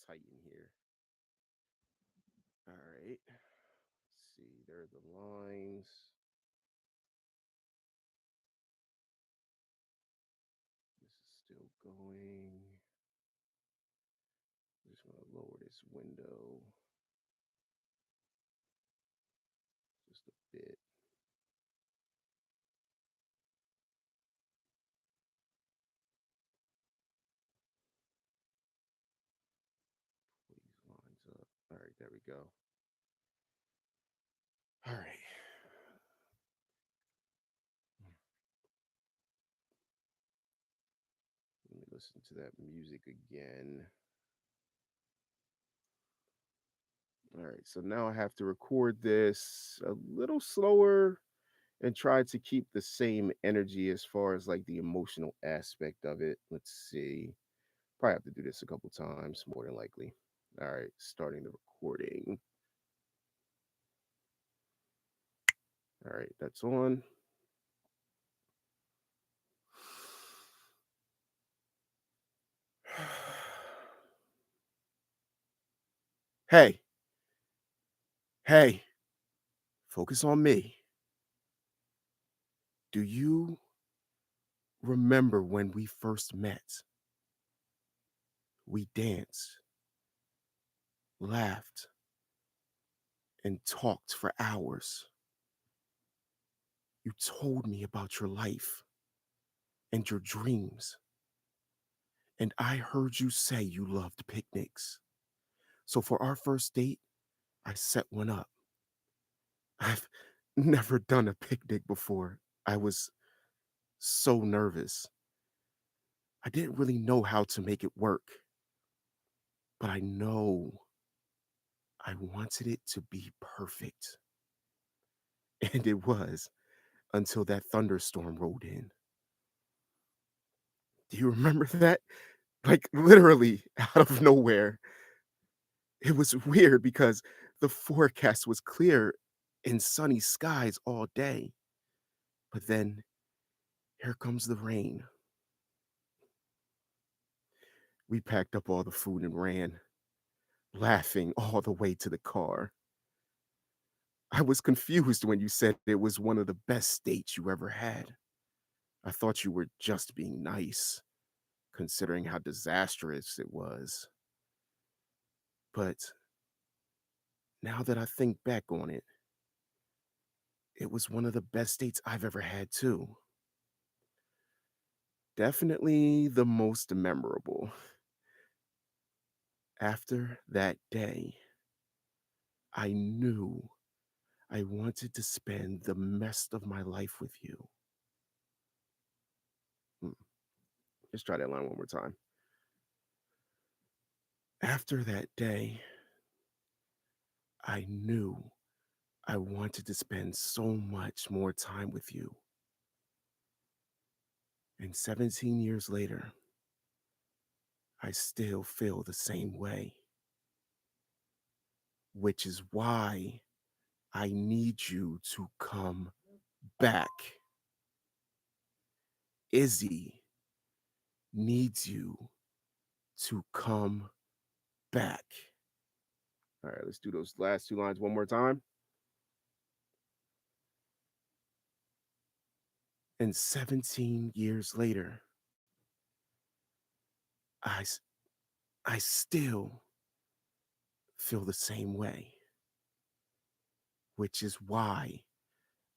tighten here. All right. Let's see. There are the lines. This is still going. I just want to lower this window just a bit. Pull these lines up. All right, there we go. All right. Let me listen to that music again. All right, so now I have to record this a little slower and try to keep the same energy as far as like the emotional aspect of it. Let's see. Probably have to do this a couple times, more than likely. All right, starting the recording. All right, that's on. Hey, hey, focus on me. Do you remember when we first met? We danced, laughed, and talked for hours. You told me about your life and your dreams, and I heard you say you loved picnics. So for our first date, I set one up. I've never done a picnic before. I was so nervous. I didn't really know how to make it work, but I know I wanted it to be perfect. And it was until that thunderstorm rolled in. Do you remember that? Like literally out of nowhere. It was weird because the forecast was clear and sunny skies all day. But then here comes the rain. We packed up all the food and ran, laughing all the way to the car. I was confused when you said it was one of the best dates you ever had. I thought you were just being nice, considering how disastrous it was. But now that I think back on it, it was one of the best dates I've ever had, too. Definitely the most memorable. After that day, I knew I wanted to spend the rest of my life with you. Hmm, let's try that line one more time. After that day, I knew I wanted to spend so much more time with you. And 17 years later, I still feel the same way, which is why I need you to come back. Izzy needs you to come back. All right, let's do those last two lines one more time. And 17 years later, I, s- I still feel the same way, which is why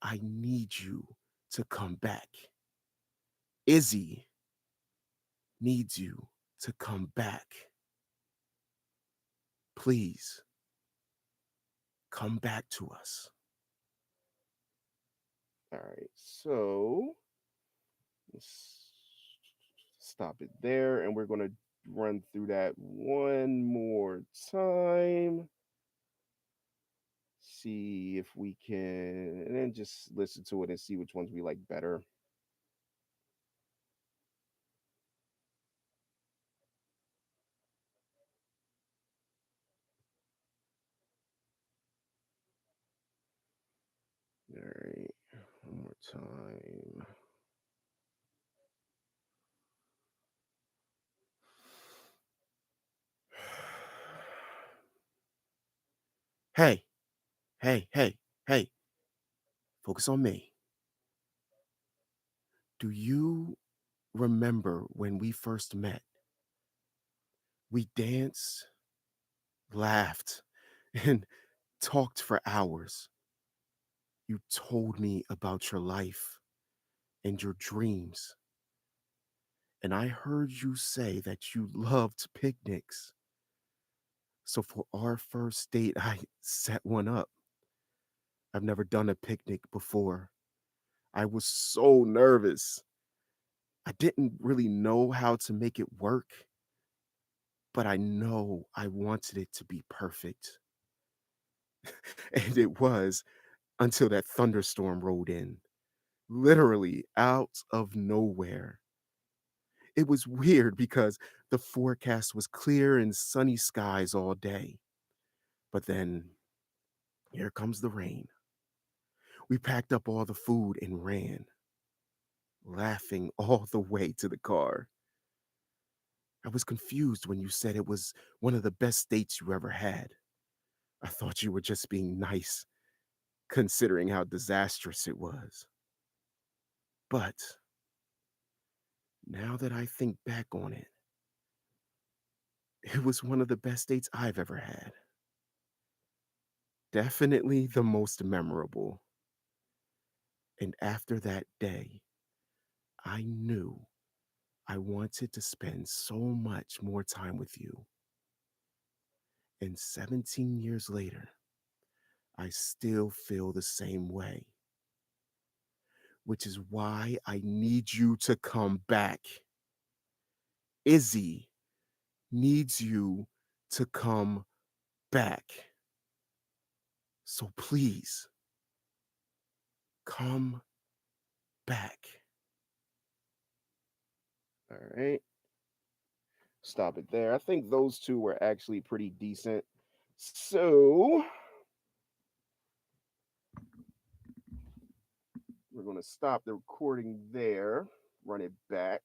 I need you to come back. Izzy needs you to come back. Please come back to us. All right, so let's stop it there, and we're going to run through that one more time. See if we can, and then just listen to it and see which ones we like better. All right, one more time. Hey, hey, focus on me. Do you remember when we first met? We danced, laughed, and talked for hours. You told me about your life and your dreams. And I heard you say that you loved picnics. So for our first date, I set one up. I've never done a picnic before. I was so nervous. I didn't really know how to make it work, but I know I wanted it to be perfect. And it was until that thunderstorm rolled in, literally out of nowhere. It was weird because the forecast was clear and sunny skies all day. But then here comes the rain. We packed up all the food and ran, laughing all the way to the car. I was confused when you said it was one of the best dates you ever had. I thought you were just being nice, considering how disastrous it was. But now that I think back on it, it was one of the best dates I've ever had. Definitely the most memorable. And after that day, I knew I wanted to spend so much more time with you. And 17 years later, I still feel the same way, which is why I need you to come back. Izzy needs you to come back. So please come back. All right. Stop it there. I think those two were actually pretty decent. So we're going to stop the recording there, run it back.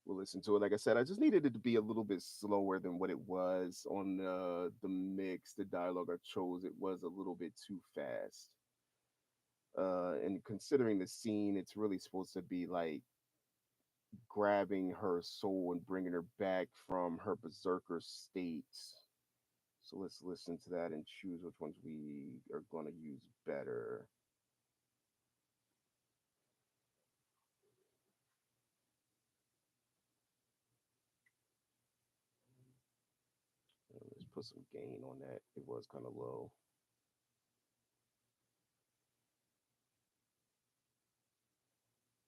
We'll listen to it. Like I said, I just needed it to be a little bit slower than what it was on the mix. The dialogue I chose, it was a little bit too fast. And considering the scene, it's really supposed to be like grabbing her soul and bringing her back from her berserker state. So let's listen to that and choose which ones we are going to use better. Let's put some gain on that. It was kind of low.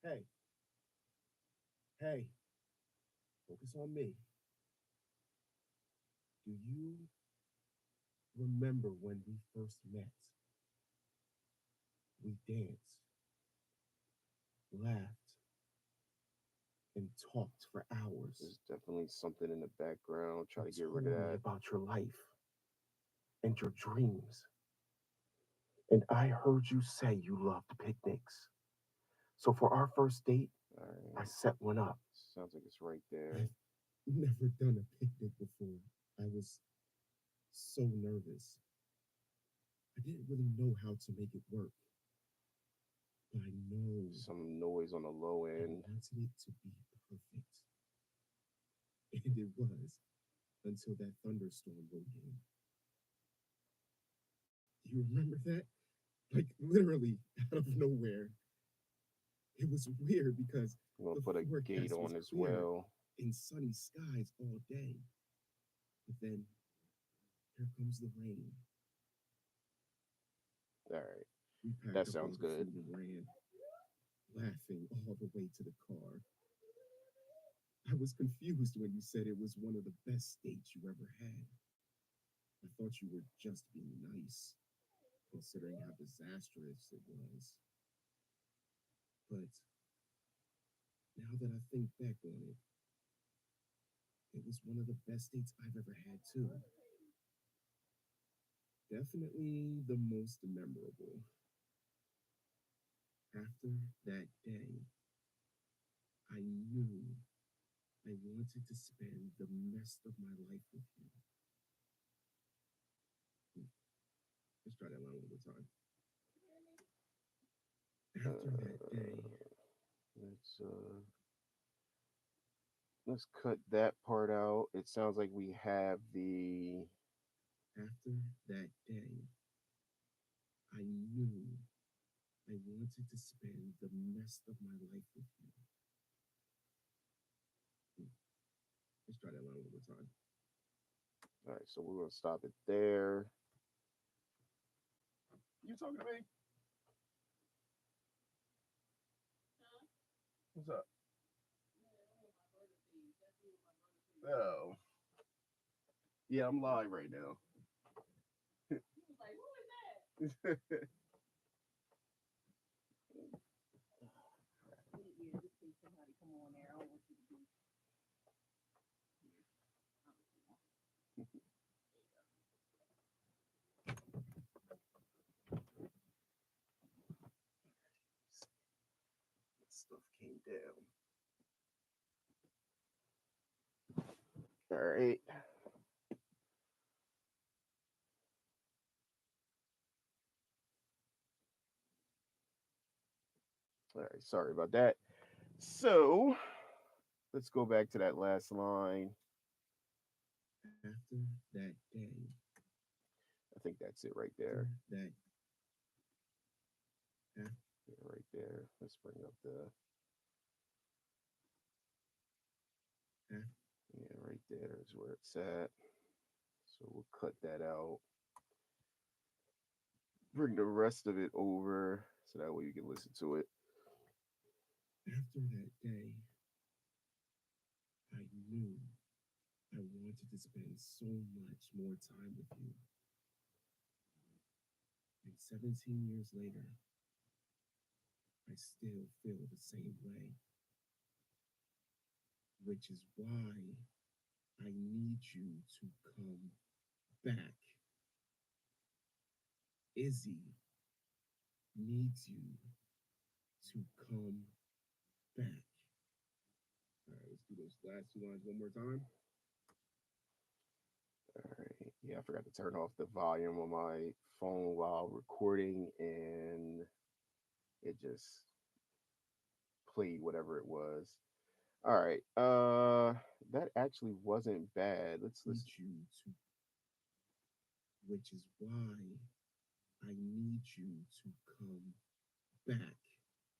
Hey, hey, focus on me. Do you remember when we first met? We danced, laughed, and talked for hours. There's definitely something in the background. Try to get rid of that. About your life and your dreams. And I heard you say you loved picnics. So for our first date, I set one up. Sounds like it's right there. I've never done a picnic before. I was so nervous. I didn't really know how to make it work. But I know some noise on the low end. I wanted it to be perfect. And it was until that thunderstorm rolled in. Do you remember that? Like literally out of nowhere. It was weird because I'm gonna put a gate on as well. In sunny skies all day. But then here comes the rain. All right. That sounds good. Ran, laughing all the way to the car. I was confused when you said it was one of the best dates you ever had. I thought you were just being nice, considering how disastrous it was. But now that I think back on it, it was one of the best dates I've ever had, too. Definitely the most memorable. After that day, I knew I wanted to spend the rest of my life with you. Let's try that line one more time. After that day. Let's let's cut that part out. It sounds like we have the after that day, I knew I wanted to spend the rest of my life with you. Let's try that line one more time. All right, so we're gonna stop it there. You talking to me? What's up? Oh, yeah, I'm live right now. Stuff came down. All right. All right. Sorry about that. So let's go back to that last line. After that day, I think that's it right there. That yeah, right there. Let's bring up the yeah, right there is where it's at. So we'll cut that out. Bring the rest of it over so that way you can listen to it. After that day, I knew I wanted to spend so much more time with you. And 17 years later, I still feel the same way, which is why I need you to come back. Izzy needs you to come back. All right, let's do those last two lines one more time. All right. Yeah, I forgot to turn off the volume on my phone while recording, and it just played whatever it was. All right. That actually wasn't bad. Let's listen. You to, which is why I need you to come back.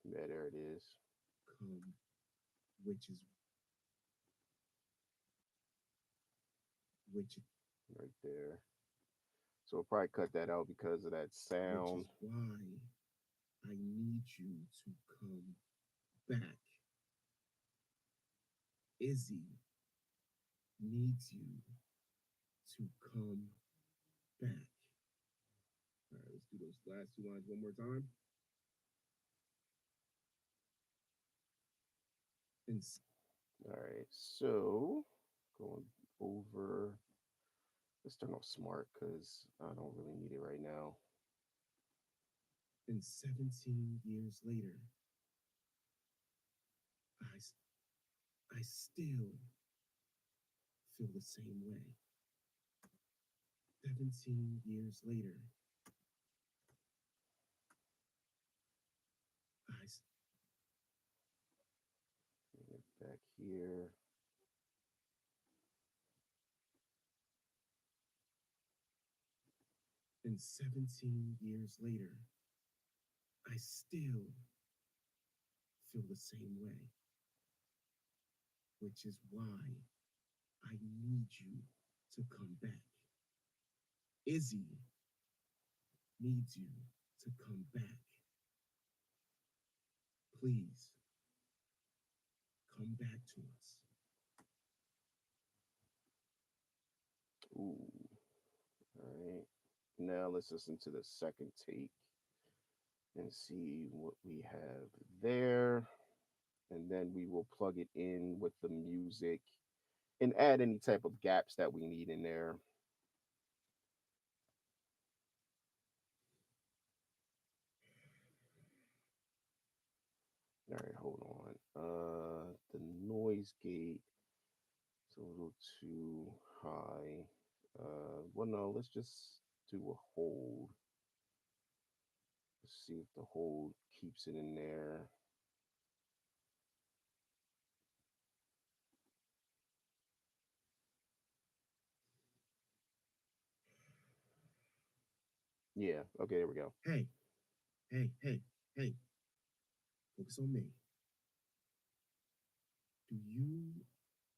Yeah, there it is. Come, which is which right there. So we'll probably cut that out because of that sound. Which is why I need you to come back. Izzy needs you to come back. All right, let's do those last two lines one more time. And all right, so going over. Let's turn off smart because I don't really need it right now. And 17 years later, I still feel the same way. 17 years later, I back here. And 17 years later, I still feel the same way, which is why I need you to come back. Izzy needs you to come back. Please come back to us. Ooh. All right. Now let's listen to the second take and see what we have there. And then we will plug it in with the music and add any type of gaps that we need in there. All right, hold on. The noise gate is a little too high. Well, no, let's just do a hold. Let's see if the hold keeps it in there. Yeah. Okay, there we go. Hey, hey, focus on me. Do you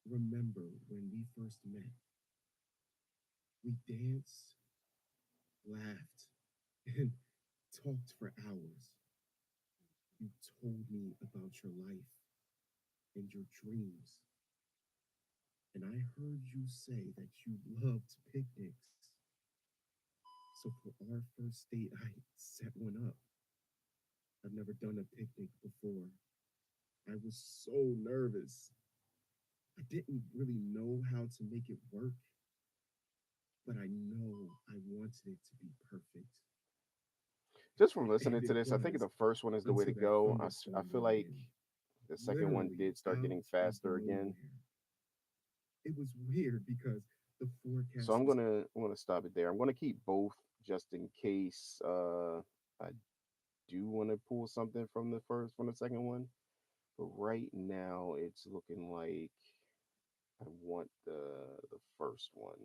remember when we first met? We danced, laughed, and talked for hours. You told me about your life and your dreams. And I heard you say that you loved picnics. So for our first date, I set one up. I've never done a picnic before. I was so nervous. I didn't really know how to make it work, but I know I wanted it to be perfect. Just from And listening to it this, I think was the first one is the way to until that go. I thunderstorm feel rolled like in, the second one literally did start getting out of faster again. nowhere. It was weird because the So forecast was I'm gonna stop it there. I'm gonna keep both just in case I do want to pull something from the second one. But right now it's looking like I want the first one.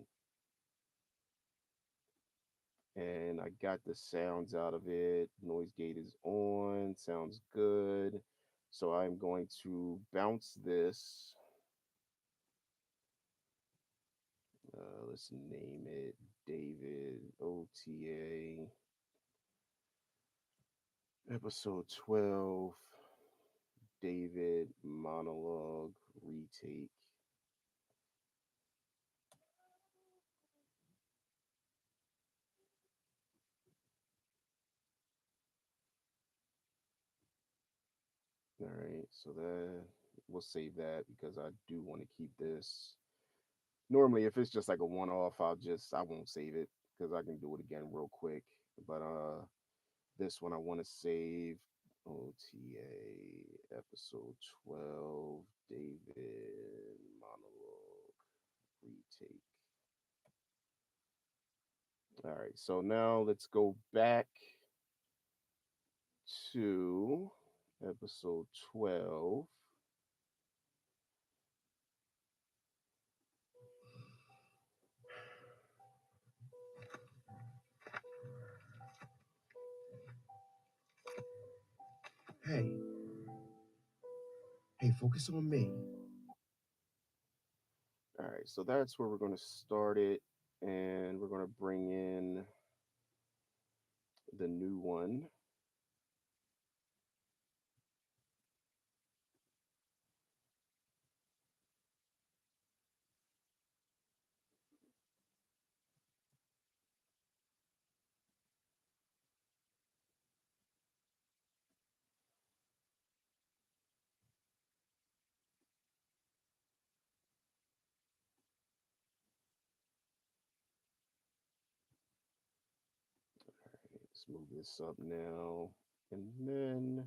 And I got the sounds out of it. Noise gate is on. Sounds good. So I'm going to bounce this. Let's name it David OTA episode 12. David monologue retake. All right, so that we'll save that because I do want to keep this. Normally, if it's just like a one off, I won't save it because I can do it again real quick. But this one I want to save OTA episode 12 David monologue retake. All right, so now let's go back to episode 12. hey, hey, focus on me. All right, so that's where we're going to start it, and we're going to bring in the new one. Let's move this up now, and then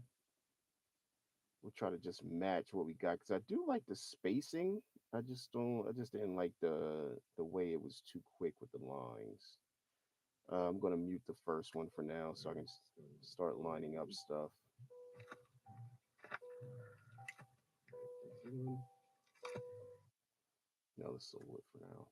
we'll try to just match what we got because I do like the spacing. I just don't. I just didn't like the way it was too quick with the lines. I'm gonna mute the first one for now so I can start lining up stuff. No, this will work for now.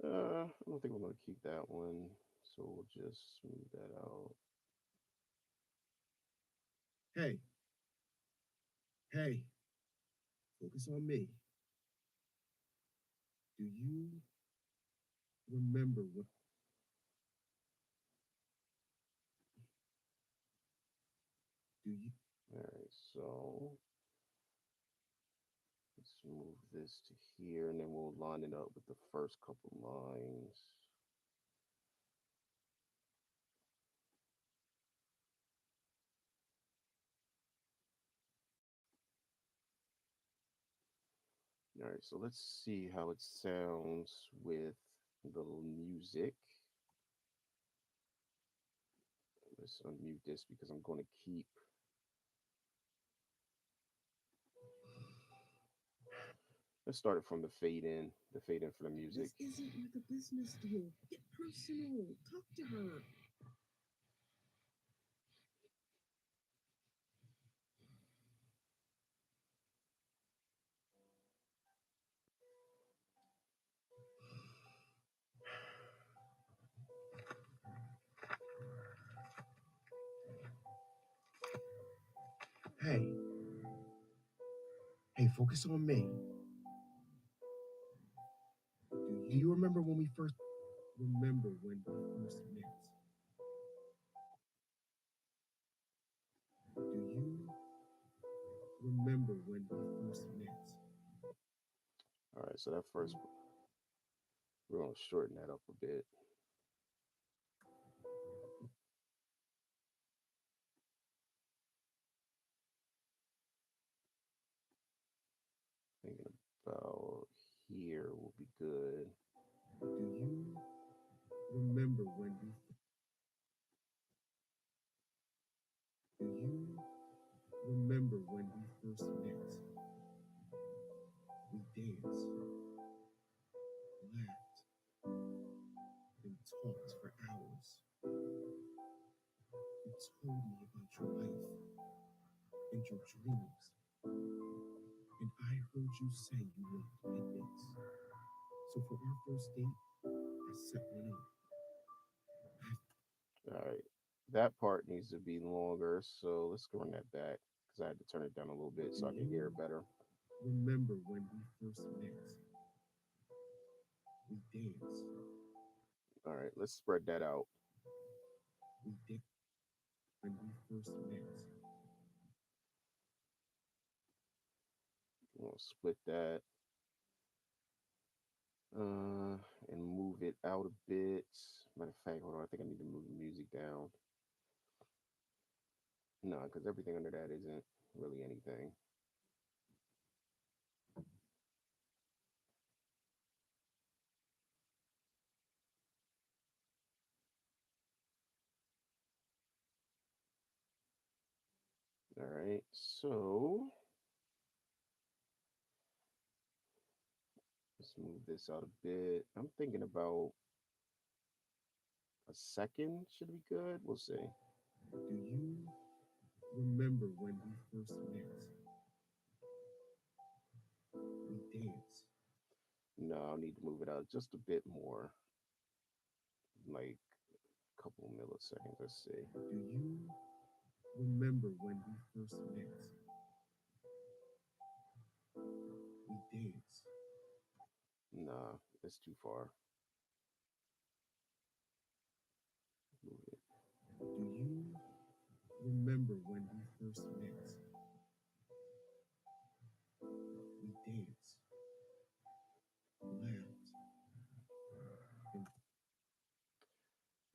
I don't think we're gonna keep that one, so we'll just smooth that out. Hey, hey, focus on me. Do you remember what? Do you? All right, so Move this to here, and then we'll line it up with the first couple lines. All right, so let's see how it sounds with the music. Let's unmute this because I'm going to keep. Let's start it from the fade in. The fade in for the music. This isn't like a business deal. Get personal. Talk to her. Hey, hey, focus on me. Do you remember when we first met? Do you remember when we first met? All right, so that first, we're going to shorten that up a bit. Thinking about here will be good. Do you remember when we do you remember when we first met? We danced, laughed, and talked for hours. You told me about your life and your dreams, and I heard you say you loved picnics. So for our first date, I set one up. All right, that part needs to be longer, so let's run that back because I had to turn it down a little bit so I can hear it better. Remember when we first met? We danced. All right, let's spread that out. We danced when we first met. We'll split that and move it out a bit. Matter of fact, hold on, I think I need to move the music down. No, because everything under that isn't really anything. All right, so let's move this out a bit. I'm thinking about a second should be good. We'll see. Do you remember when we first met? We danced. No, I'll need to move it out just a bit more, like a couple milliseconds. Let's see. Do you remember when we first met? We danced. Nah, it's too far. Move it. Do you remember when we first met? We danced, laughed, and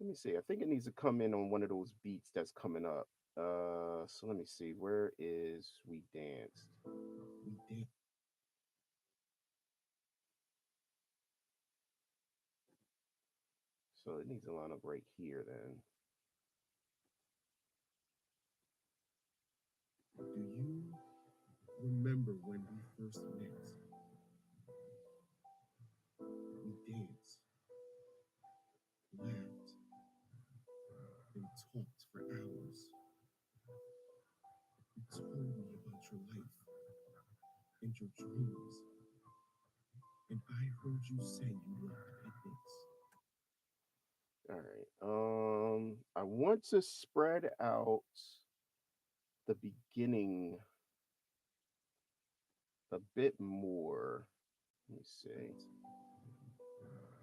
Let me see. I think it needs to come in on one of those beats that's coming up. So let me see. Where is We Danced? we danced. So it needs to line up right here then. Do you remember when we first met? We danced, laughed, and talked for hours. You told me about your life and your dreams, and I heard you say you loved picnics. All right. I want to spread out the beginning a bit more. Let me see.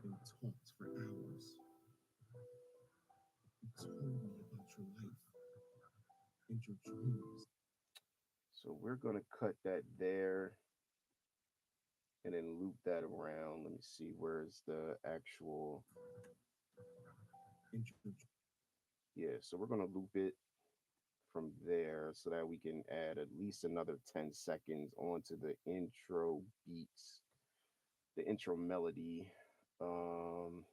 And talked for hours. You told me about your life and your dreams. So we're gonna cut that there. and then loop that around. Let me see, where's the actual, intro. yeah, so we're gonna loop it from there so that we can add at least another 10 seconds onto the intro beats, the intro melody. Um,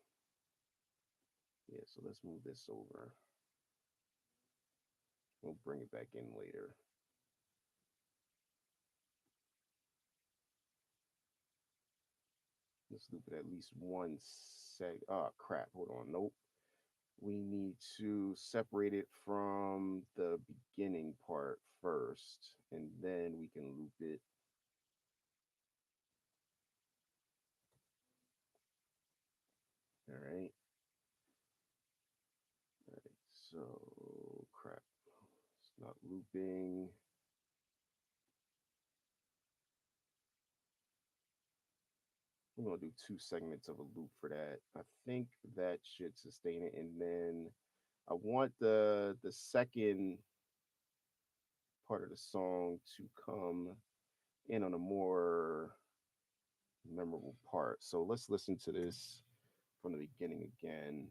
yeah, so let's move this over. We'll bring it back in later. Let's loop it at least 1 sec. Oh crap! Hold on. Nope. We need to separate it from the beginning part first, and then we can loop it. All right. All right. So crap. It's not looping. I'm gonna do 2 segments of a loop for that. I think that should sustain it, and then I want the second part of the song to come in on a more memorable part. So let's listen to this from the beginning again.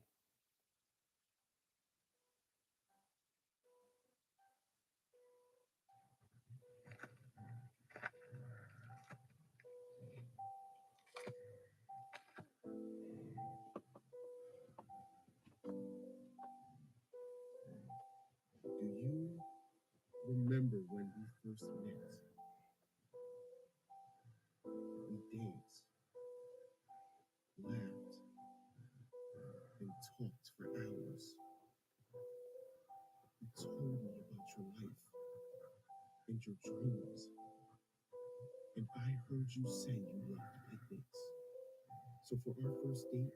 Do you remember when we first met? We danced, laughed, and talked for hours. You told me about your life and your dreams, and I heard you say you loved picnics. So for our first date,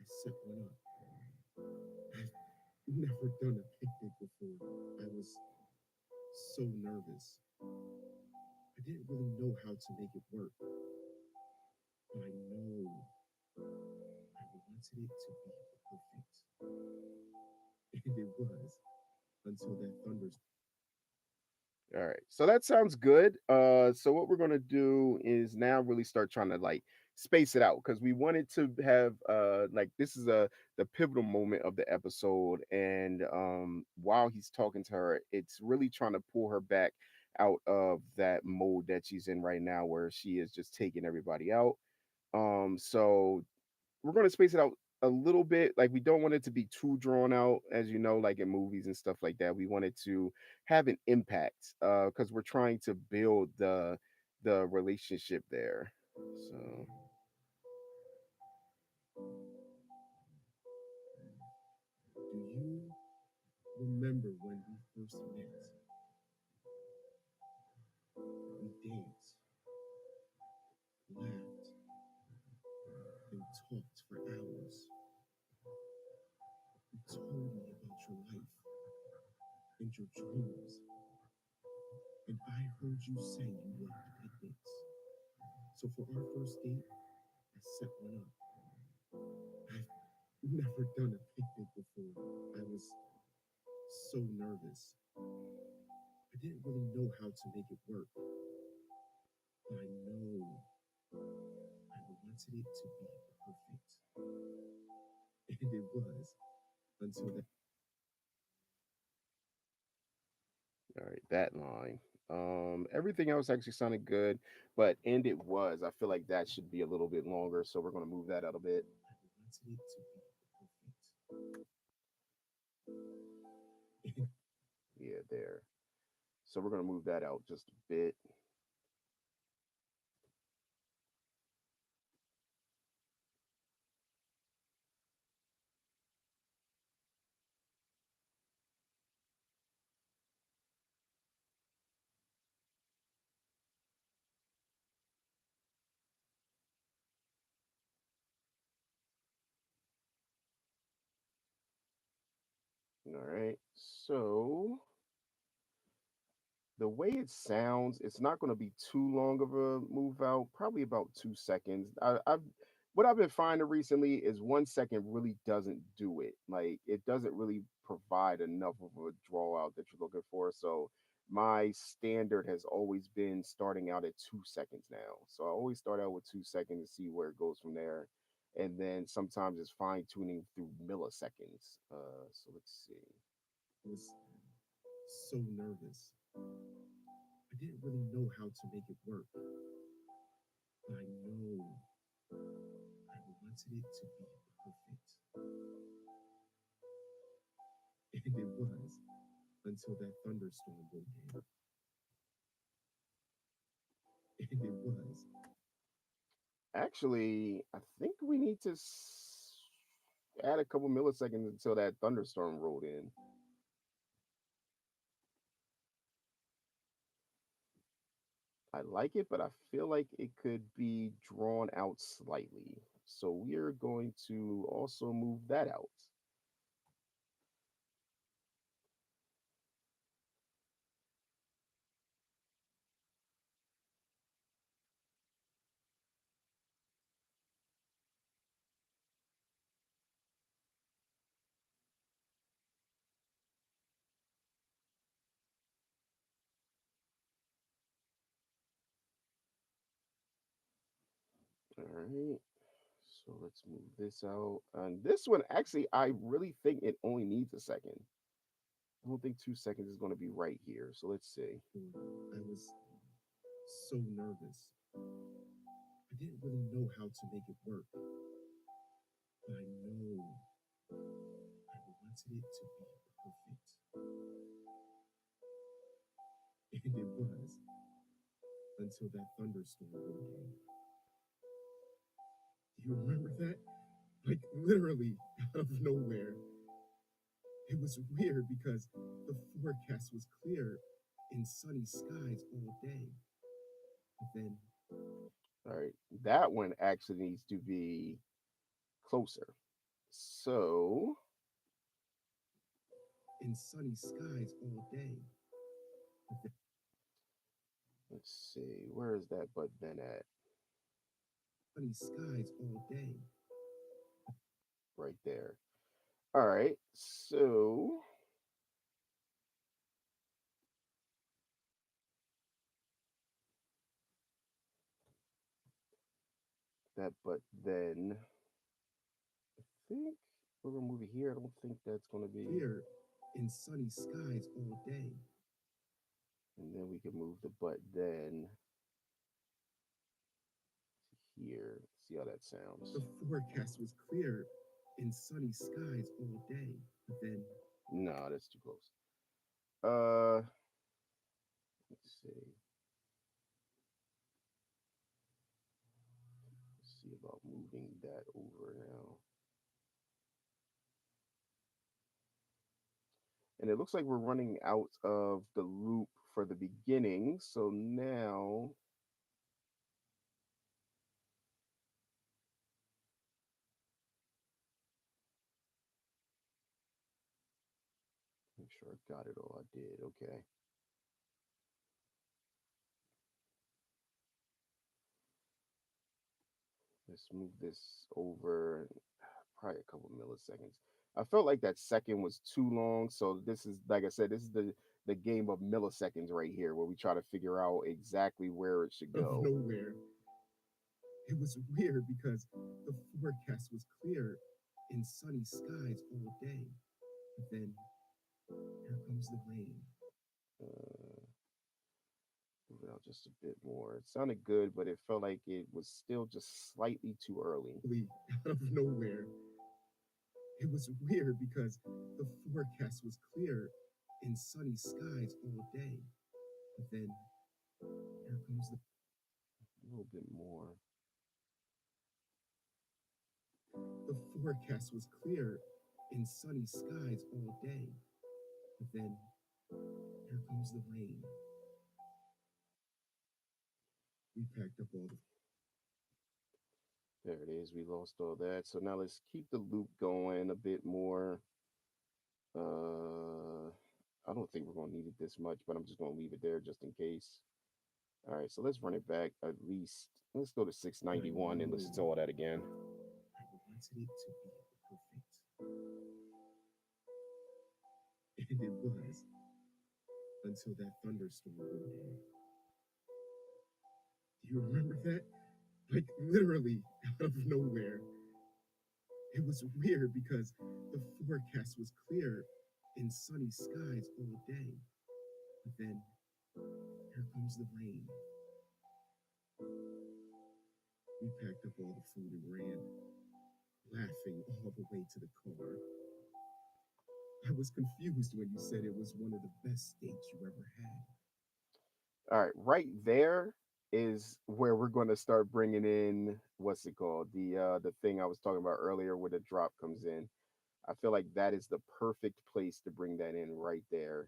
I set one up. I've never done a picnic before. I was so nervous. I didn't really know how to make it work, but I know I wanted it to be perfect. And it was until that thunderstorm. All right. So that sounds good. So what we're gonna do is now really start trying to like space it out because we wanted to have like this is a the pivotal moment of the episode, and while he's talking to her, it's really trying to pull her back out of that mode that she's in right now where she is just taking everybody out. So we're going to space it out a little bit. Like we don't want it to be too drawn out, as you know, like in movies and stuff like that. We want it to have an impact because we're trying to build the relationship there. So Do you remember when we first met? We danced, laughed, and talked for hours. You told me about your life and your dreams, and I heard you say you loved picnics. So for our first date, I set one up. I've never done a picnic before. I was so nervous. I didn't really know how to make it work, but I know I wanted it to be perfect. And it was until that. all right, that line. Everything else actually sounded good, but and it was. I feel like that should be a little bit longer, so we're gonna move that out a bit. I wanted it to be perfect. Yeah, there. So we're gonna move that out just a bit. All right. So the way it sounds, it's not going to be too long of a move out, probably about 2 seconds. I've what I've been finding recently is 1 second really doesn't do it. Like it doesn't really provide enough of a draw out that you're looking for. So my standard has always been starting out at 2 seconds now. So I always start out with 2 seconds and see where it goes from there. And then sometimes it's fine tuning through milliseconds. So let's see. I was so nervous. I didn't really know how to make it work, but I know I wanted it to be perfect. And it was until that thunderstorm rolled in. And it was. Actually, I think we need to add a couple milliseconds until that thunderstorm rolled in. I like it, but I feel like it could be drawn out slightly. So we're going to also move that out. All right. So let's move this out. And this one, actually, I really think it only needs a second. I don't think 2 seconds is going to be right here. So let's see. I was so nervous. I didn't really know how to make it work, but I know I wanted it to be perfect. And it was until that thunderstorm rolled in. Do you remember that? Like literally out of nowhere. It was weird because the forecast was clear and sunny skies all day. But then All right. That one actually needs to be closer. So in sunny skies all day. But then let's see. Where is that but then at? sunny skies all day. Right there. All right. So that but then I think we're gonna move it here. I don't think that's gonna be, Clear in sunny skies all day. and then we can move the but then to here. See how that sounds. The forecast was clear in sunny skies all day. But then No, that's too close. Uh let's see. Let's see about moving that over now. And it looks like we're running out of the loop for the beginning. So now make sure I got it all. I did. Okay. Let's move this over probably a couple milliseconds. I felt like that second was too long. So this is, like I said, this is the game of milliseconds right here where we try to figure out exactly where it should out of go. nowhere. It was weird because the forecast was clear in sunny skies all day. But then here comes the rain. Uh, move it out just a bit more. It sounded good, but it felt like it was still just slightly too early. Really out of nowhere. It was weird because the forecast was clear in sunny skies all day. But then here comes A little bit more. the forecast was clear in sunny skies all day. But then here comes the rain. We packed up all the There it is. We lost all that. So now let's keep the loop going a bit more. I don't think we're gonna need it this much, but I'm just gonna leave it there just in case. All right, so let's run it back at least. Let's go to 691 and listen to all that again. I wanted it to be perfect. And it was until that thunderstorm one day. Do you remember that? Like literally out of nowhere. It was weird because the forecast was clear and sunny skies all day. But then here comes the rain. We packed up all the food and ran, laughing all the way to the car. I was confused when you said it was one of the best dates you ever had. All right, right there is where we're going to start bringing in what's it called? The thing I was talking about earlier where the drop comes in. I feel like that is the perfect place to bring that in right there.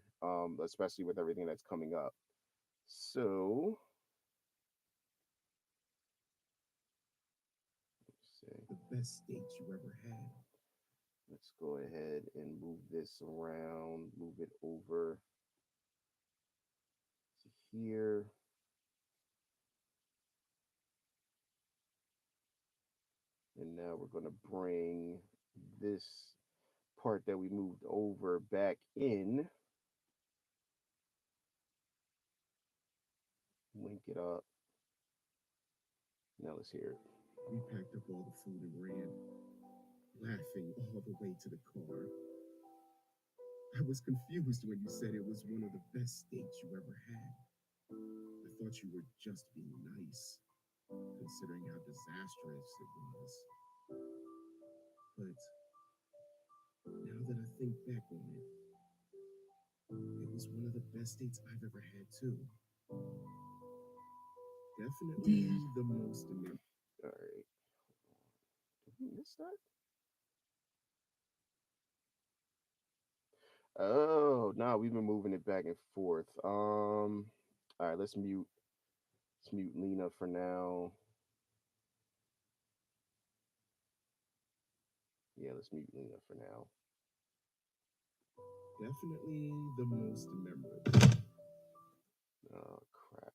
Especially with everything that's coming up. So, let's see. The best date you ever had. Let's go ahead and move this around, move it over to here. And now we're going to bring this part that we moved over back in. Link it up. Now let's hear it. We packed up all the food and ran, laughing all the way to the car. I was confused when you said it was one of the best dates you ever had. I thought you were just being nice, considering how disastrous it was. But now that I think back on it, it was one of the best dates I've ever had too. Definitely Dad. the most memorable. All right. Did we miss that? Oh, no, we've been moving it back and forth. All right, let's mute Lena for now. Yeah, let's mute Lena for now. Definitely the most memorable. Oh crap.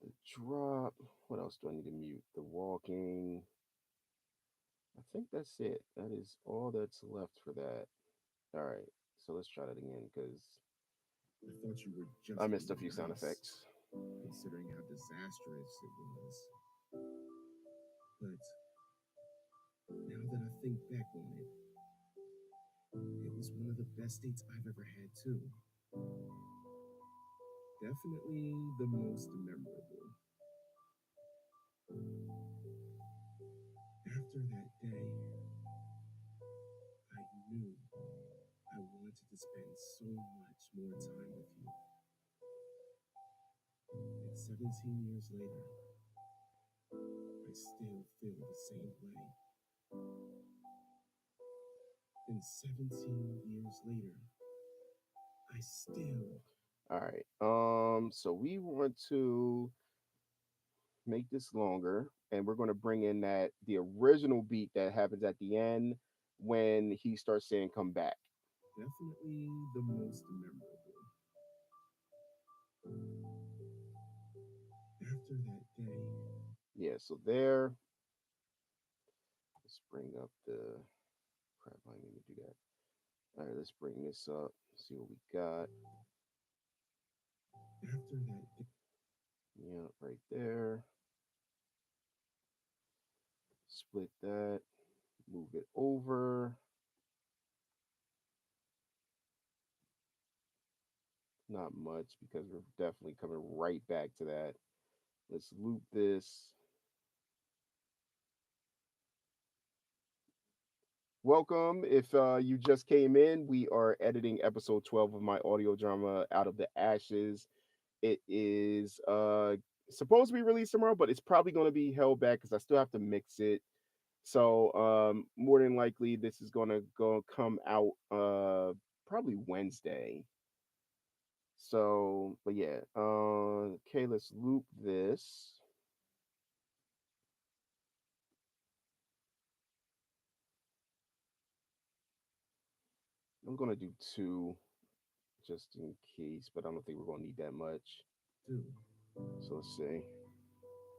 The drop. What else do I need to mute? The walking. I think that's it. That is all that's left for that. All right. So let's try that again because I thought you were just I missed a being few sound nice, effects. considering how disastrous it was. But now that I think back on it, it was one of the best dates I've ever had too. Definitely the most memorable. After that day, I knew I wanted to spend so much more time with you. And 17 years later, I still feel the same way. And 17 years later, I still. All right. So we want to make this longer, and we're going to bring in that the original beat that happens at the end when he starts saying "come back." Definitely the most memorable. After that day, Yeah. So there. Let's bring up the crap. I need to do that. All right. Let's bring this up. See what we got. after that day, Yeah, right there. Split that. Move it over. Not much because we're definitely coming right back to that. Let's loop this. Welcome. If you just came in, we are editing episode 12 of my audio drama Out of the Ashes. It is supposed to be released tomorrow, but it's probably going to be held back because I still have to mix it. So more than likely this is going to go come out probably Wednesday. So, but yeah. Okay, let's loop this. I'm gonna do two just in case, but I don't think we're gonna need that much. too. So let's see.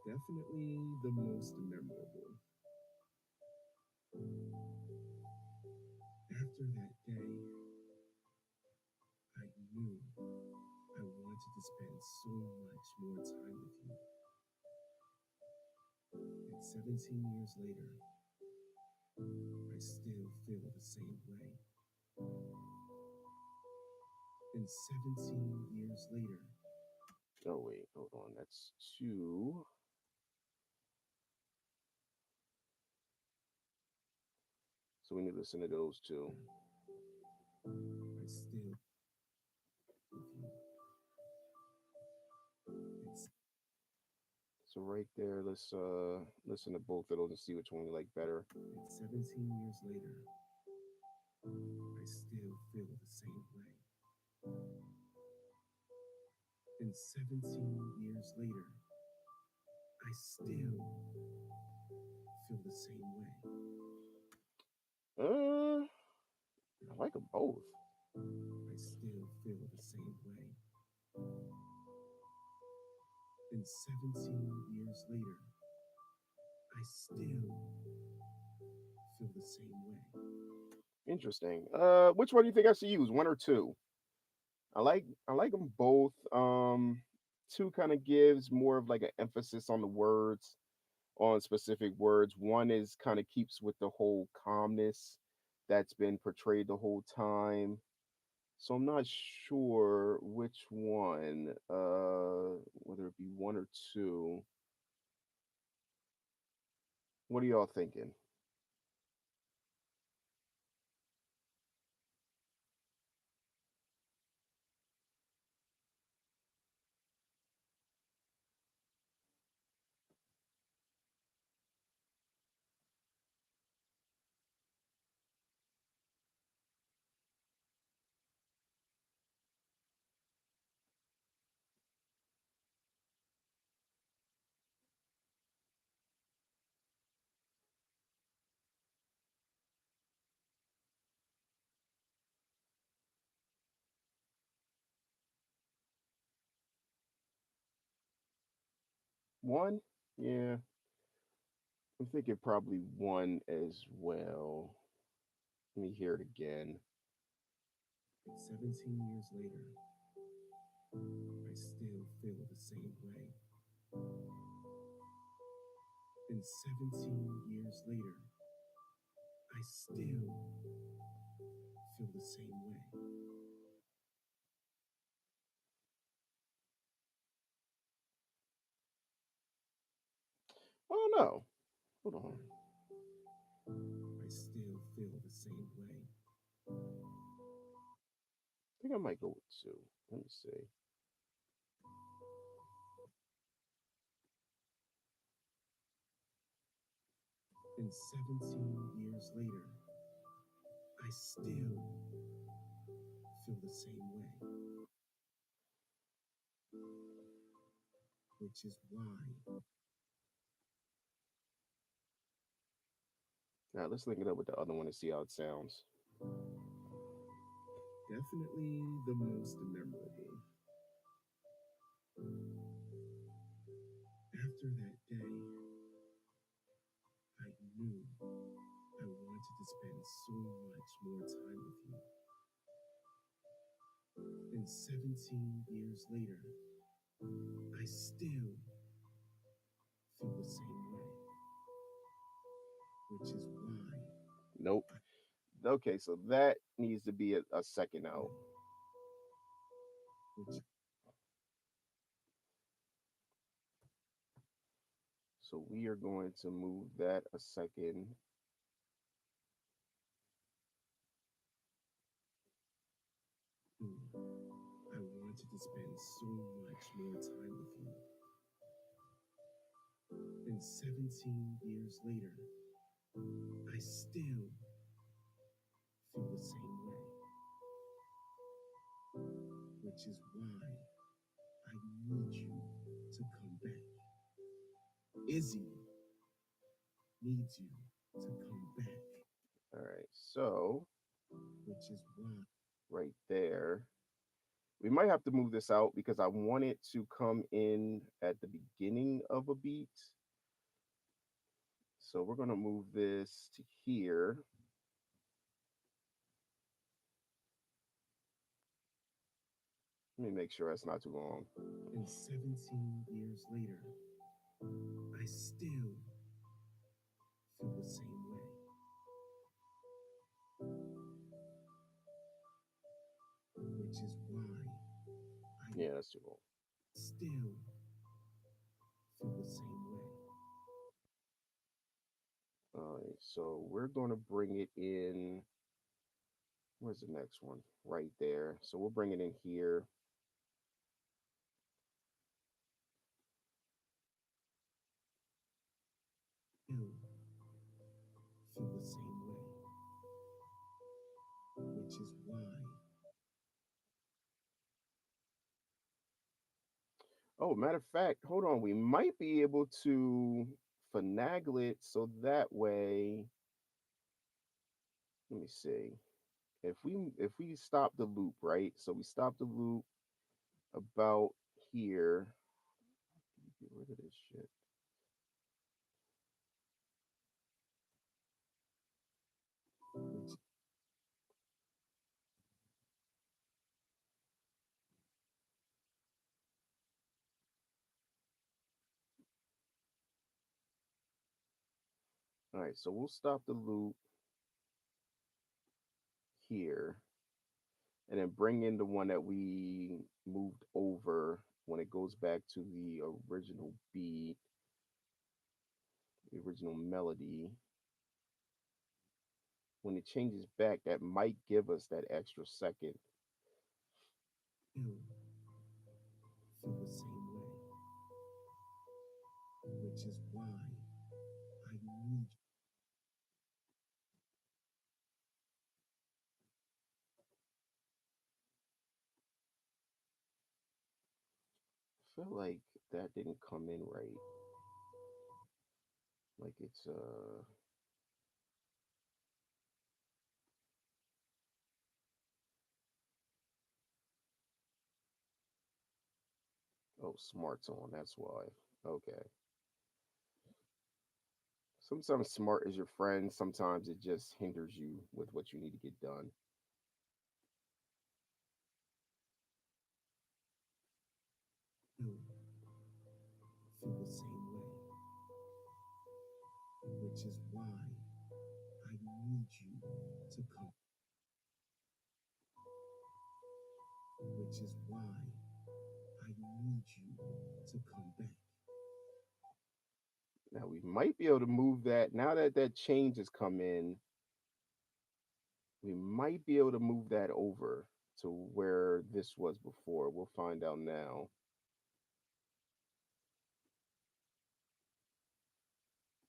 Definitely the most memorable. After that day, spend so much more time with you. And 17 years later, I still feel the same way. And 17 years later, Oh wait, hold on. That's two. So we need to listen to those two. I still with you. It's So right there, let's listen to both of those and see which one we like better. and 17 years later, I still feel the same way. And 17 years later, I still feel the same way. I like them both. I still feel the same way. And 17 years later, I still feel the same way. Interesting. Which one do you think I should use? One or two? I like them both. Two kind of gives more of like an emphasis on the words, on specific words. One is kind of keeps with the whole calmness that's been portrayed the whole time. So I'm not sure which one, whether it be one or two. What are y'all thinking? One? Yeah, I'm thinking probably one as well. Let me hear it again. And 17 years later, I still feel the same way. And 17 years later, I still feel the same way. I don't know. Hold on. I still feel the same way. I think I might go with two. Let me see. And 17 years later, I still feel the same way. Which is why All right, let's link it up with the other one and see how it sounds. definitely the most memorable. After that day, I knew I wanted to spend so much more time with you. And 17 years later, I still feel the same way. Which is why, Nope. Okay, so that needs to be a second out. which So we are going to move that a second. I wanted to spend so much more time with you. And 17 years later, I still feel the same way. Which is why I need you to come back. Izzy needs you to come back. All right, so Which is why right there. We might have to move this out because I want it to come in at the beginning of a beat. So we're going to move this to here. Let me make sure that's not too long. And 17 years later, I still feel the same way. Which is why I Yeah, that's too long. still feel the same way. All right, so we're going to bring it in. Where's the next one? Right there. So we'll bring it in here. Still feel the same way. Which is why Oh, matter of fact, hold on. We might be able to finagle it so that way. Let me see. If we stop the loop, right? So we stop the loop about here. Get rid of this shit. which All right, so we'll stop the loop here and then bring in the one that we moved over when it goes back to the original beat, the original melody. When it changes back, that might give us that extra second. still feel the same way. Which is why I need I feel like that didn't come in right. Like it's oh, smart's on, that's why. Okay. Sometimes smart is your friend, sometimes it just hinders you with what you need to get done. still feel the same way. Which is why I need you to come. Which is why I need you to come back. Now we might be able to move that. Now that that change has come in, we might be able to move that over to where this was before. We'll find out now.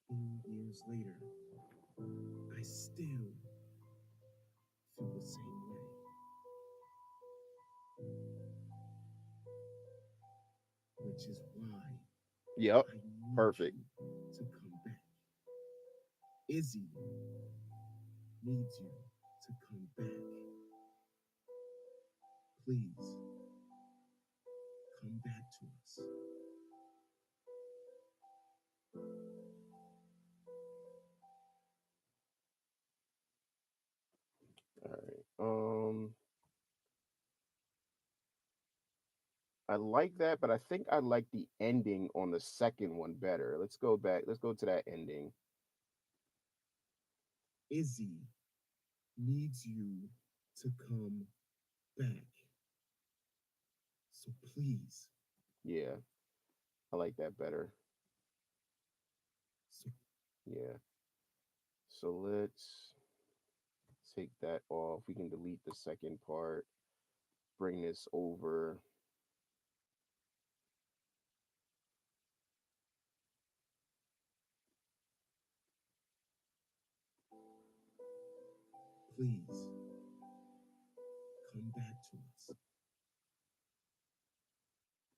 10 years later, I still feel the same way. Which is why Yep, I need perfect. you to come back. Izzy needs you to come back. Please come back to us. All right. I like that, but I think I like the ending on the second one better. Let's go back. Let's go to that ending. Izzy needs you to come back. So please, Yeah, I like that better. so Yeah. So let's take that off. We can delete the second part. Bring this over. please come back to us.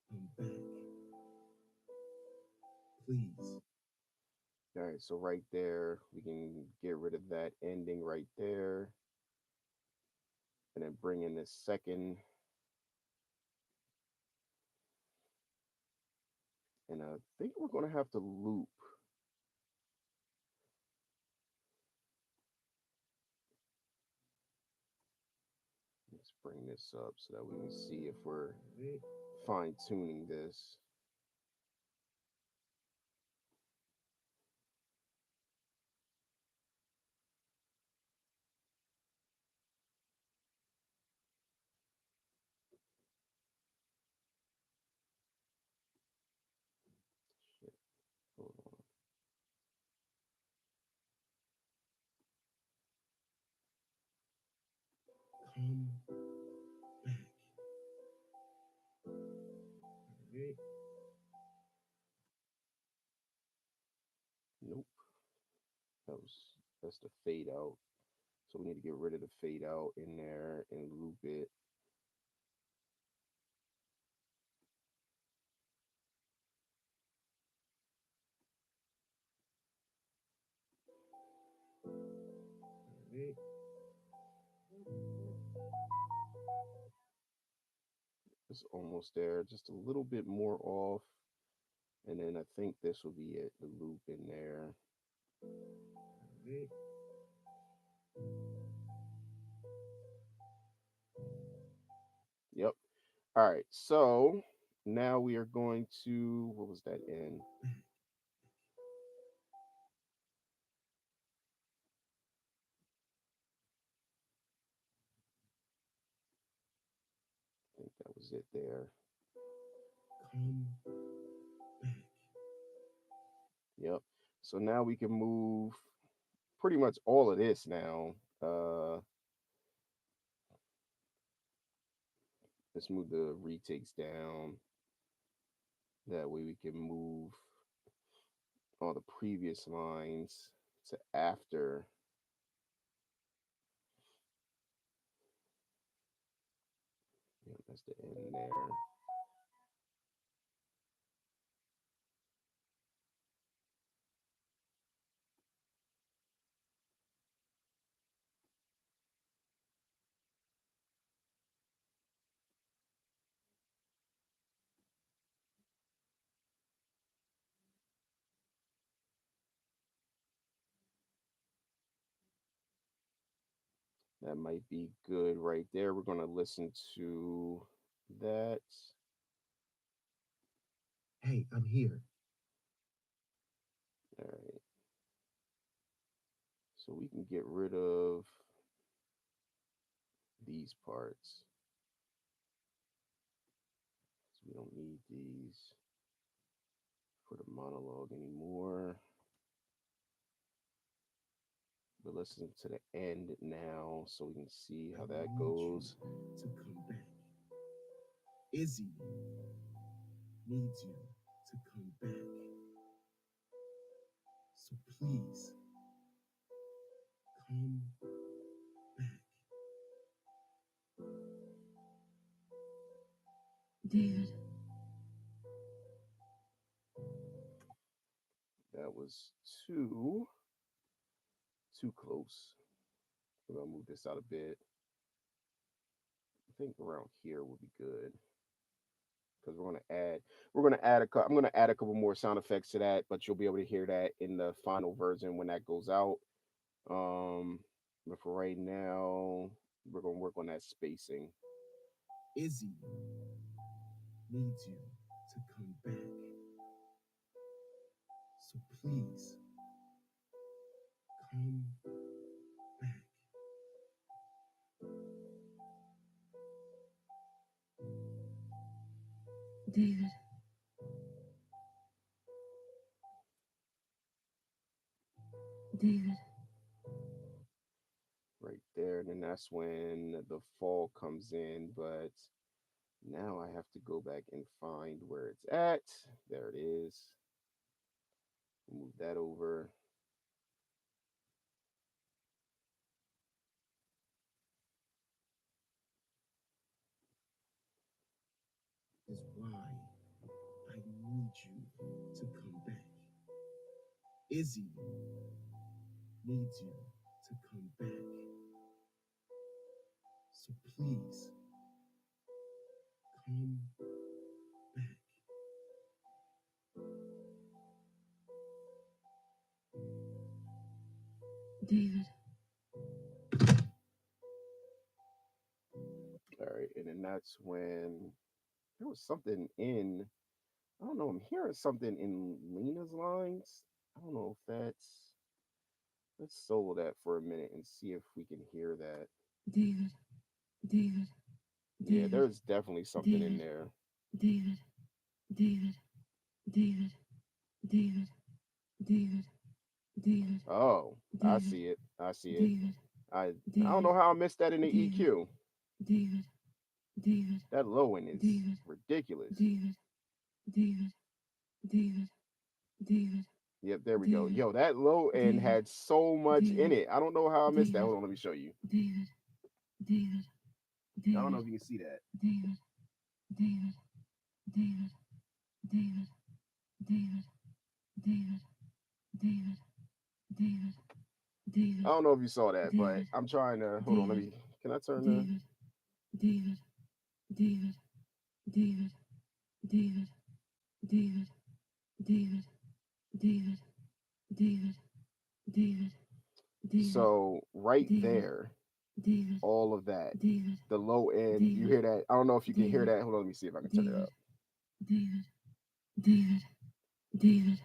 Come back. Please. All right, so right there, we can get rid of that ending right there. And then bring in this second. And I think we're going to have to loop. Let's bring this up so that we can see if we're fine tuning this. Shit, hold on. Come back. Alright. Nope. That's the fade out. So we need to get rid of the fade out in there and loop it. Alright. It's almost there, just a little bit more off. And then I think this will be it, the loop in there. Alright. Yep. All right. So now we are going to, what was that in? I think that was it there. Come back. Yep. So now we can move pretty much all of this now. Let's move the retakes down. That way we can move all the previous lines to after. Yep, that's the end there. That might be good right there. We're going to listen to that. Hey, I'm here. All right. So we can get rid of these parts. So we don't need these for the monologue anymore. But listen to the end now so we can see how that goes. To come back. Izzy needs you to come back. So please come back. David. That was too close. We're gonna move this out a bit. I think around here would be good because I'm gonna add a couple more sound effects to that, but you'll be able to hear that in the final version when that goes out. But for right now, we're gonna work on that spacing. Izzy needs you to come back. So please come back. David. David. Right there, and then that's when the fall comes in. But now I have to go back and find where it's at. There it is. Move that over. Is why I need you to come back. Izzy needs you to come back. So please come back. David. All and then that's when there was something in. I don't know. I'm hearing something in Lena's lines. I don't know if that's. Let's solo that for a minute and see if we can hear that. David, David, Yeah, David, there's definitely something in David, there. David, David, David, David, David, David, Oh, I David, see it. I see it. David, I don't David, know how I missed that in the David, EQ. David, David, That low end is David, ridiculous. David, David, David, David, Yep, there we go. David, Yo, that low end David, had so much in David, it. I don't know how I missed that. David, Hold on, let me show you. David, David, I don't know David, if you can see that. David, David, David, David, David, David, David, David, I David, don't know if you saw that, but David, I'm trying to hold on. Let David, me. Can I turn the? David, David, David, David, David, David, David, David, David, David, David, So right David, there, David, all of that, David, the low end. You David, hear that? I don't know if you can hear David, that. Hold on, let me see if I can turn it David, up. David, David, David,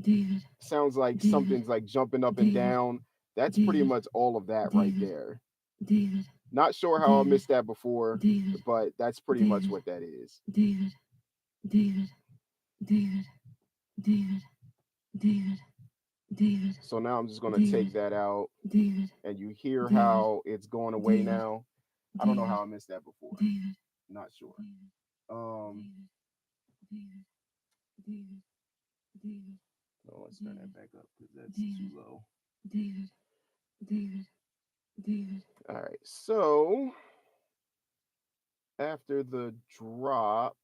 David, Sounds like David, something's like jumping up and David, down. That's pretty David, much all of that right David, there. David, Not sure how I David, missed that before, David, but that's pretty much David, what that is. David, David, David, David, David, David, So now I'm just gonna David, take that out, David, and you hear David, how it's going away David, now. I don't know David, how I missed that before. David, Not sure. David, Um, David, David, David, David, no, let's turn that David, back up because that's too David, low. David, David, David, All right. So after the drop,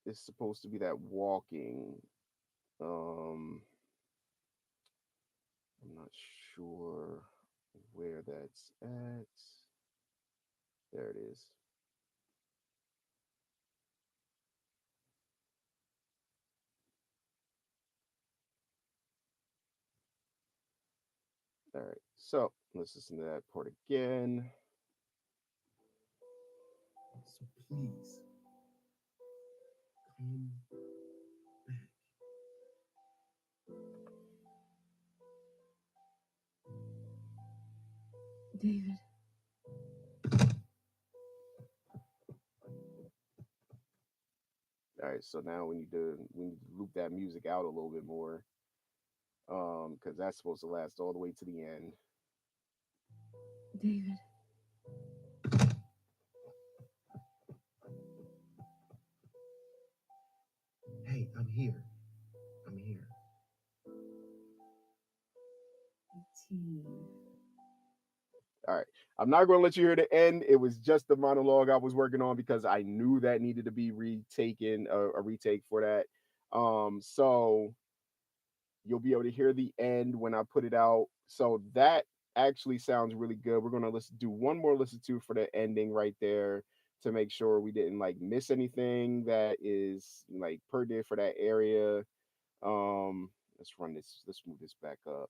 it's supposed to be that walking. Um, I'm not sure where that's at. There it is. All right. So let's listen to that part again. So please come back. David, All right. So now we need to loop that music out a little bit more. Because that's supposed to last all the way to the end. David, Hey, I'm here. I'm here. 18. All right. I'm not going to let you hear the end. It was just the monologue I was working on because I knew that needed to be retaken, a retake for that. So you'll be able to hear the end when I put it out. So that actually sounds really good. We're going to do one more listen to for the ending right there to make sure we didn't like miss anything that is like pertinent for that area. Let's run this. Let's move this back up.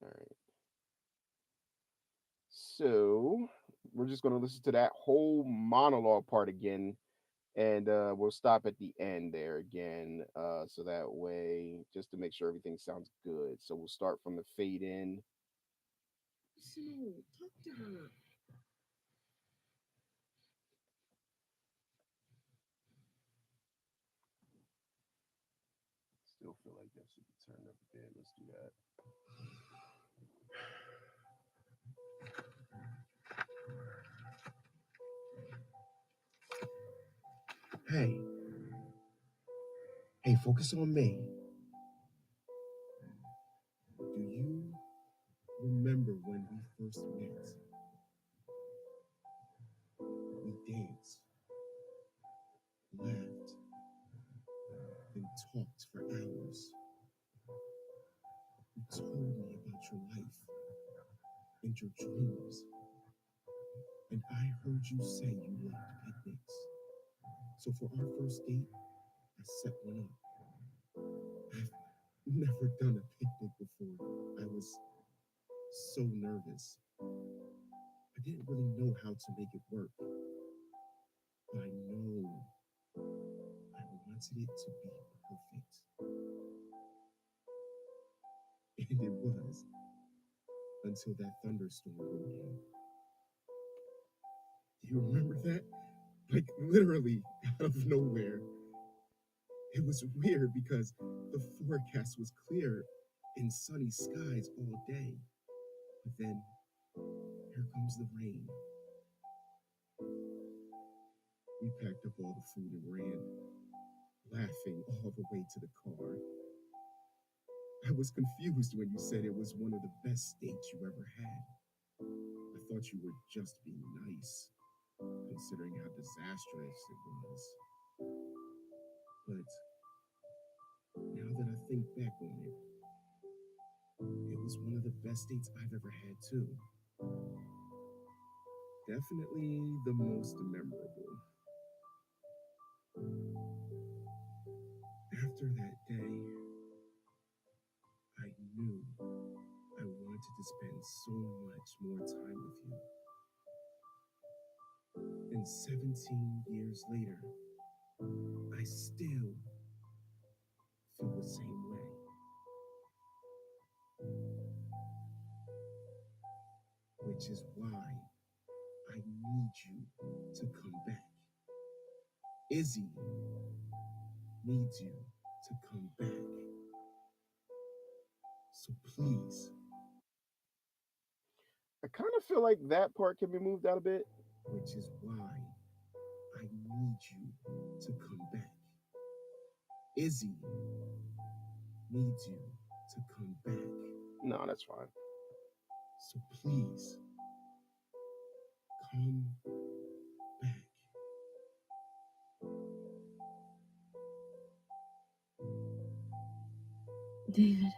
All right. So we're just going to listen to that whole monologue part again, and we'll stop at the end there again, so that way, just to make sure everything sounds good. So we'll start from the fade in. Personal, talk to her. Still feel like that should be turned up a bit. Let's do that. Hey, hey, focus on me. Do you remember when we first met? We danced, laughed, and talked for hours. You told me about your life and your dreams, and I heard you say you loved picnics. So for our first date, I set one up. never done a picnic before. I was so nervous. I didn't really know how to make it work, but I know I wanted it to be perfect. And it was until that thunderstorm rolled in. Do you remember that? Like literally out of nowhere. It was weird because the forecast was clear and sunny skies all day. But then here comes the rain. We packed up all the food and ran, laughing all the way to the car. I was confused when you said it was one of the best dates you ever had. I thought you were just being nice, considering how disastrous it was. But now that I think back on it, it was one of the best dates I've ever had, too. Definitely the most memorable. After that day, I knew I wanted to spend so much more time with you. And 17 years later, I still feel the same way. Which is why I need you to come back. Izzy needs you to come back. So please, I kind of feel like that part can be moved out a bit. which is why I need you to come back. Izzy needs you to come back. No, that's fine. So please, come back. David.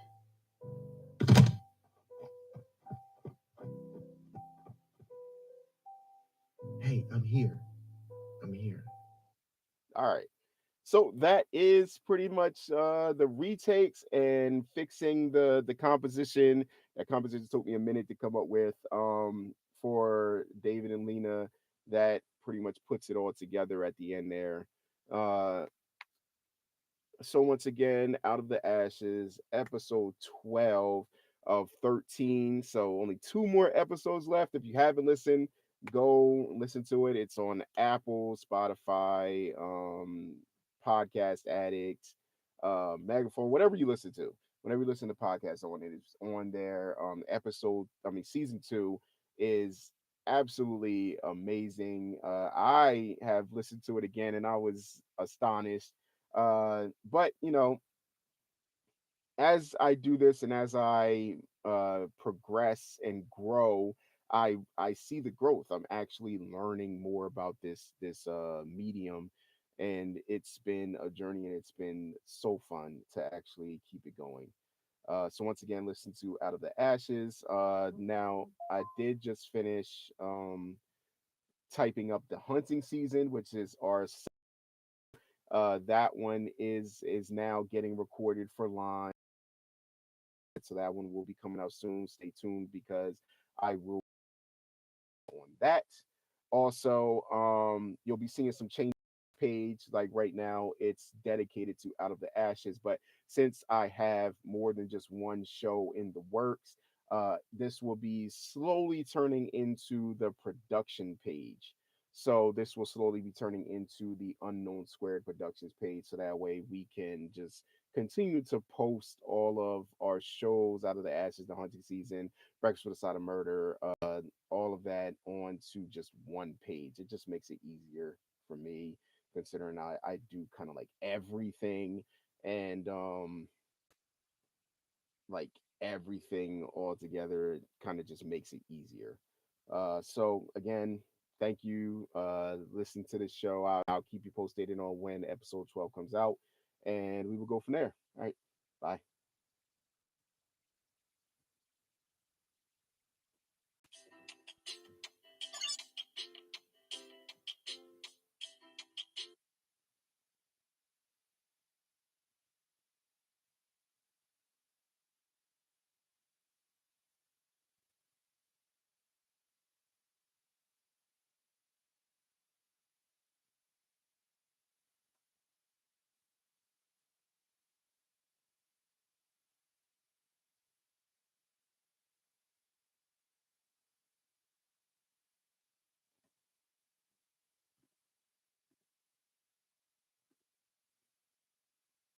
Hey, I'm here. I'm here. All right. So that is pretty much the retakes and fixing the composition. That composition took me a minute to come up with for David and Lena. That pretty much puts it all together at the end there. Uh, so once again, Out of the Ashes, episode 12 of 13. So only two more episodes left. If you haven't listened, go listen to it. It's on Apple, Spotify, Podcast Addict, Megaphone, whatever you listen to. Whenever you listen to podcasts on it, it's on there. Season two is absolutely amazing. I have listened to it again and I was astonished, but as I do this and as I progress and grow, I see the growth. I'm actually learning more about this medium, and it's been a journey, and it's been so fun to actually keep it going. So once again, listen to Out of the Ashes. Now I did just finish typing up the hunting season, which is that one is now getting recorded for line. So that one will be coming out soon. Stay tuned because I will on that. Also, you'll be seeing some change page. Like right now, it's dedicated to Out of the Ashes. But since I have more than just one show in the works, this will be slowly turning into the production page. So this will slowly be turning into the Unknown Squared Productions page. So that way we can just continue to post all of our shows, Out of the Ashes, the hunting season, Breakfast with a Side of Murder, all of that onto just one page. It just makes it easier for me, considering I do kind of like everything, and like everything all together kind of just makes it easier. So again, thank you. Listen to this show. I'll keep you posted on when episode 12 comes out, and we will go from there. All right. Bye.